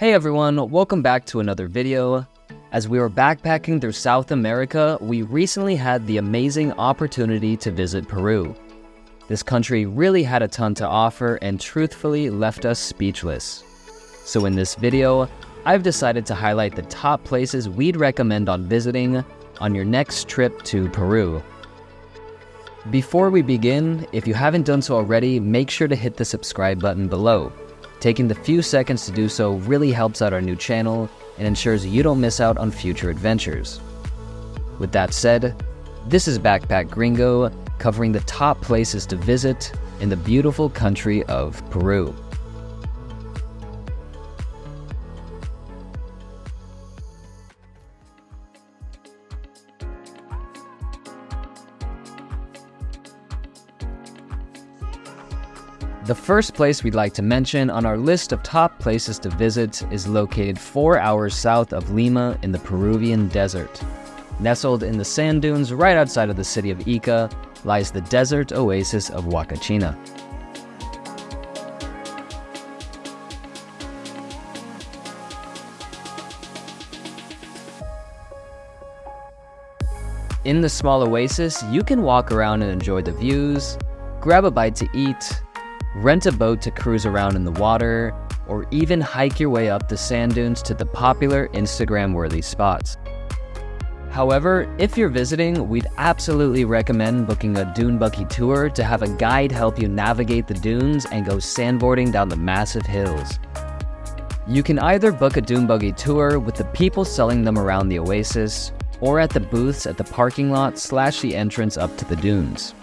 Hey everyone, welcome back to another video. As we were backpacking through South America, we recently had the amazing opportunity to visit Peru. This country really had a ton to offer and truthfully left us speechless. So in this video, I've decided to highlight the top places we'd recommend on visiting on your next trip to Peru. Before we begin, if you haven't done so already, make sure to hit the subscribe button below. Taking the few seconds to do so really helps out our new channel and ensures you don't miss out on future adventures. With that said, this is Backpack Gringo, covering the top places to visit in the beautiful country of Peru. The first place we'd like to mention on our list of top places to visit is located 4 hours south of Lima in the Peruvian desert. Nestled in the sand dunes right outside of the city of Ica lies the desert oasis of Huacachina. In the small oasis, you can walk around and enjoy the views, grab a bite to eat, rent a boat to cruise around in the water, or even hike your way up the sand dunes to the popular Instagram-worthy spots. However, if you're visiting, we'd absolutely recommend booking a dune buggy tour to have a guide help you navigate the dunes and go sandboarding down the massive hills. You can either book a dune buggy tour with the people selling them around the oasis, or at the booths at the parking lot / the entrance up to the dunes.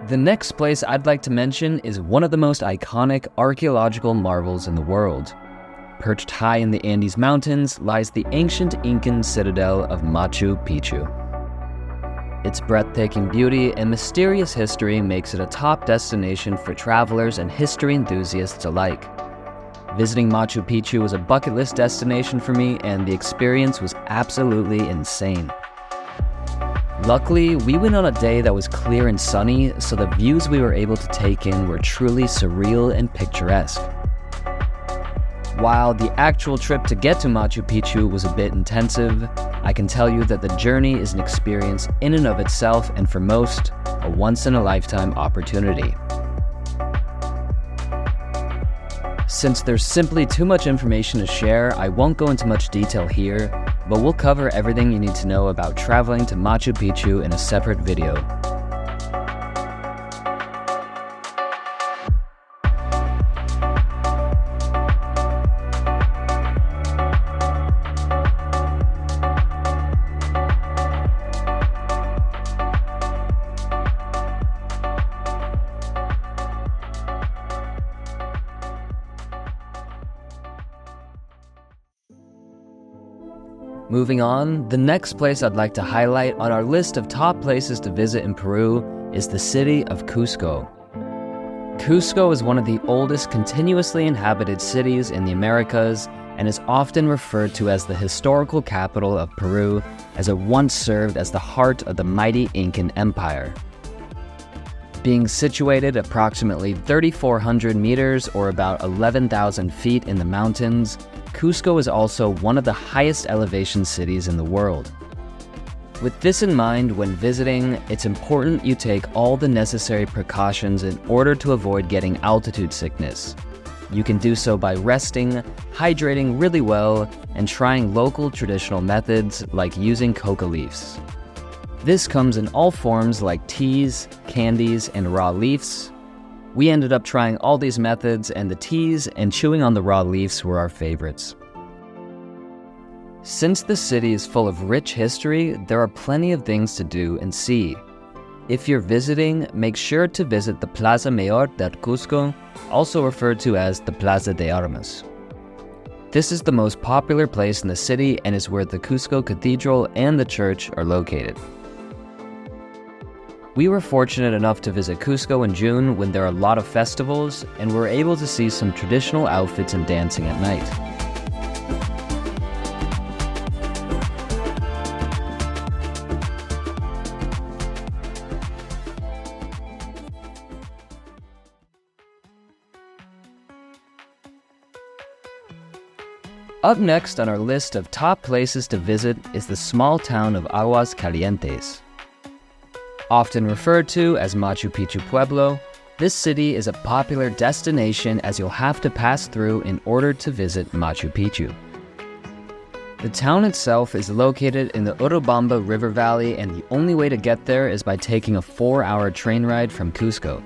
The next place I'd like to mention is one of the most iconic archaeological marvels in the world. Perched high in the Andes Mountains lies the ancient Incan citadel of Machu Picchu. Its breathtaking beauty and mysterious history makes it a top destination for travelers and history enthusiasts alike. Visiting Machu Picchu was a bucket list destination for me, and the experience was absolutely insane. Luckily, we went on a day that was clear and sunny, so the views we were able to take in were truly surreal and picturesque. While the actual trip to get to Machu Picchu was a bit intensive, I can tell you that the journey is an experience in and of itself, and for most, a once-in-a-lifetime opportunity. Since there's simply too much information to share, I won't go into much detail here, but we'll cover everything you need to know about traveling to Machu Picchu in a separate video. Moving on, the next place I'd like to highlight on our list of top places to visit in Peru is the city of Cusco. Cusco is one of the oldest continuously inhabited cities in the Americas and is often referred to as the historical capital of Peru, as it once served as the heart of the mighty Incan Empire. Being situated approximately 3,400 meters or about 11,000 feet in the mountains, Cusco is also one of the highest elevation cities in the world. With this in mind, when visiting, it's important you take all the necessary precautions in order to avoid getting altitude sickness. You can do so by resting, hydrating really well, and trying local traditional methods like using coca leaves. This comes in all forms like teas, candies, and raw leaves. We ended up trying all these methods, and the teas and chewing on the raw leaves were our favorites. Since the city is full of rich history, there are plenty of things to do and see. If you're visiting, make sure to visit the Plaza Mayor de Cusco, also referred to as the Plaza de Armas. This is the most popular place in the city and is where the Cusco Cathedral and the church are located. We were fortunate enough to visit Cusco in June when there are a lot of festivals, and were able to see some traditional outfits and dancing at night. Up next on our list of top places to visit is the small town of Aguas Calientes. Often referred to as Machu Picchu Pueblo, this city is a popular destination as you'll have to pass through in order to visit Machu Picchu. The town itself is located in the Urubamba River Valley, and the only way to get there is by taking a 4-hour train ride from Cusco.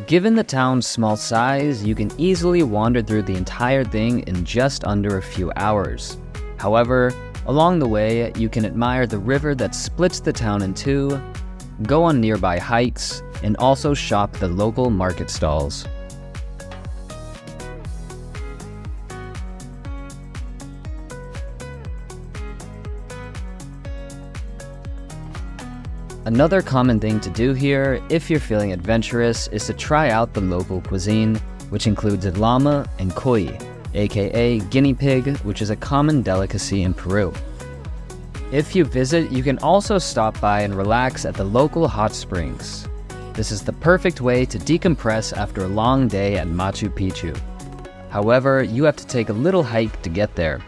Given the town's small size, you can easily wander through the entire thing in just under a few hours. However, along the way, you can admire the river that splits the town in two, go on nearby hikes, and also shop the local market stalls. Another common thing to do here, if you're feeling adventurous, is to try out the local cuisine, which includes llama and cuy, aka guinea pig, which is a common delicacy in Peru. If you visit, you can also stop by and relax at the local hot springs. This is the perfect way to decompress after a long day at Machu Picchu. However, you have to take a little hike to get there.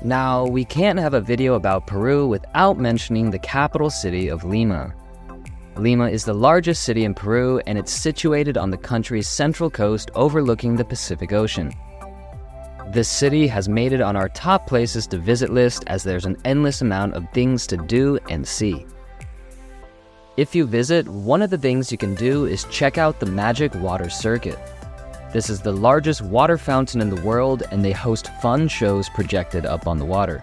Now, we can't have a video about Peru without mentioning the capital city of Lima. Lima is the largest city in Peru, and it's situated on the country's central coast overlooking the Pacific Ocean. This city has made it on our top places to visit list as there's an endless amount of things to do and see. If you visit, one of the things you can do is check out the Magic Water Circuit. This is the largest water fountain in the world, and they host fun shows projected up on the water.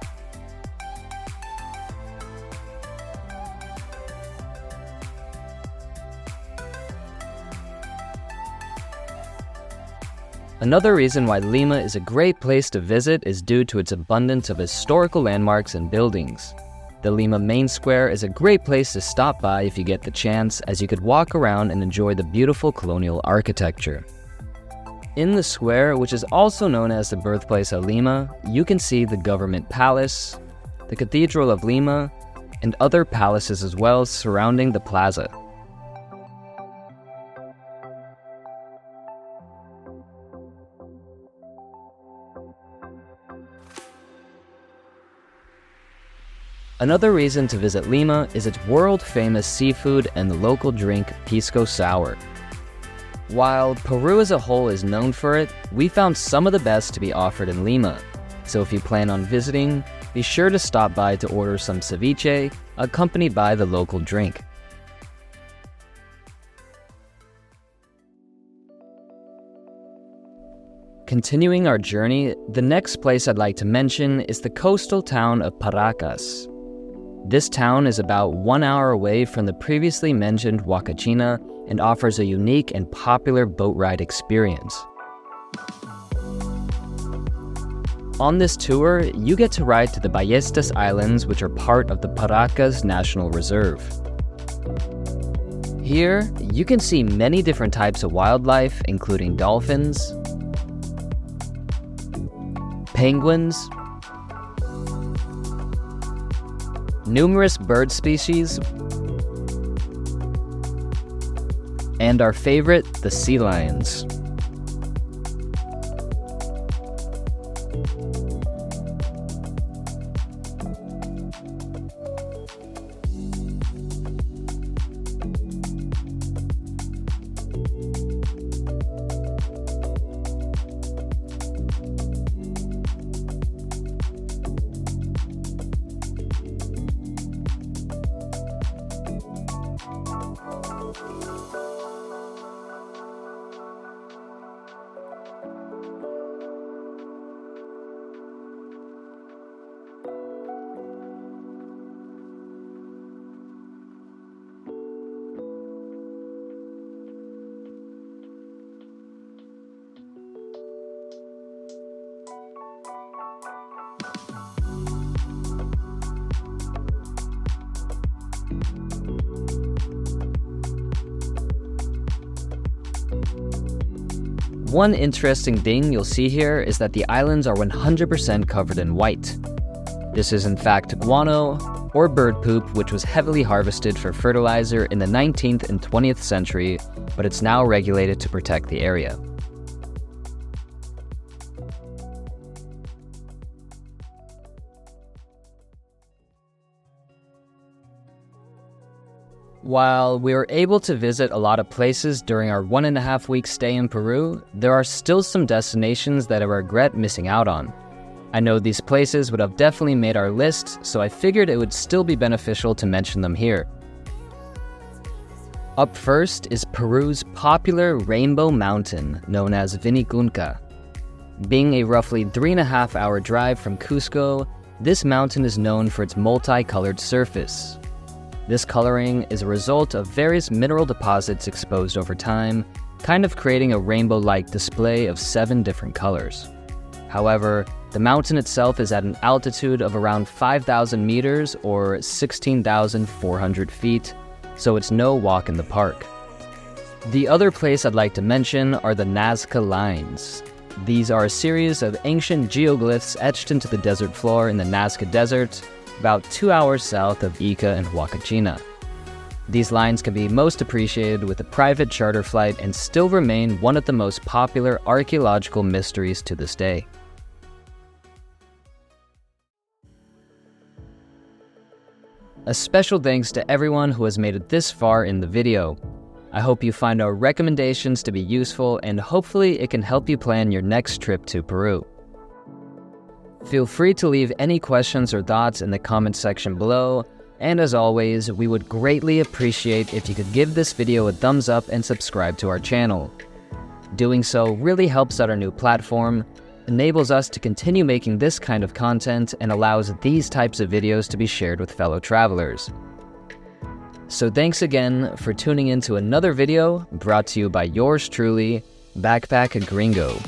Another reason why Lima is a great place to visit is due to its abundance of historical landmarks and buildings. The Lima Main Square is a great place to stop by if you get the chance, as you could walk around and enjoy the beautiful colonial architecture. In the square, which is also known as the birthplace of Lima, you can see the government palace, the Cathedral of Lima, and other palaces as well surrounding the plaza. Another reason to visit Lima is its world-famous seafood and the local drink Pisco Sour. While Peru as a whole is known for it, we found some of the best to be offered in Lima. So if you plan on visiting, be sure to stop by to order some ceviche, accompanied by the local drink. Continuing our journey, the next place I'd like to mention is the coastal town of Paracas. This town is about 1 hour away from the previously mentioned Huacachina and offers a unique and popular boat ride experience. On this tour, you get to ride to the Ballestas Islands, which are part of the Paracas National Reserve. Here, you can see many different types of wildlife, including dolphins, penguins, numerous bird species, and our favorite, the sea lions. One interesting thing you'll see here is that the islands are 100% covered in white. This is in fact guano, or bird poop, which was heavily harvested for fertilizer in the 19th and 20th century, but it's now regulated to protect the area. While we were able to visit a lot of places during our 1.5-week stay in Peru, there are still some destinations that I regret missing out on. I know these places would have definitely made our list, so I figured it would still be beneficial to mention them here. Up first is Peru's popular Rainbow Mountain, known as Vinicunca. Being a roughly 3.5-hour drive from Cusco, this mountain is known for its multicolored surface. This coloring is a result of various mineral deposits exposed over time, kind of creating a rainbow-like display of 7 different colors. However, the mountain itself is at an altitude of around 5,000 meters or 16,400 feet, so it's no walk in the park. The other place I'd like to mention are the Nazca Lines. These are a series of ancient geoglyphs etched into the desert floor in the Nazca Desert, about 2 hours south of Ica and Huacachina. These lines can be most appreciated with a private charter flight and still remain one of the most popular archaeological mysteries to this day. A special thanks to everyone who has made it this far in the video. I hope you find our recommendations to be useful and hopefully it can help you plan your next trip to Peru. Feel free to leave any questions or thoughts in the comment section below, and as always, we would greatly appreciate if you could give this video a thumbs up and subscribe to our channel. Doing so really helps out our new platform, enables us to continue making this kind of content, and allows these types of videos to be shared with fellow travelers. So thanks again for tuning in to another video brought to you by yours truly, Backpack Gringo.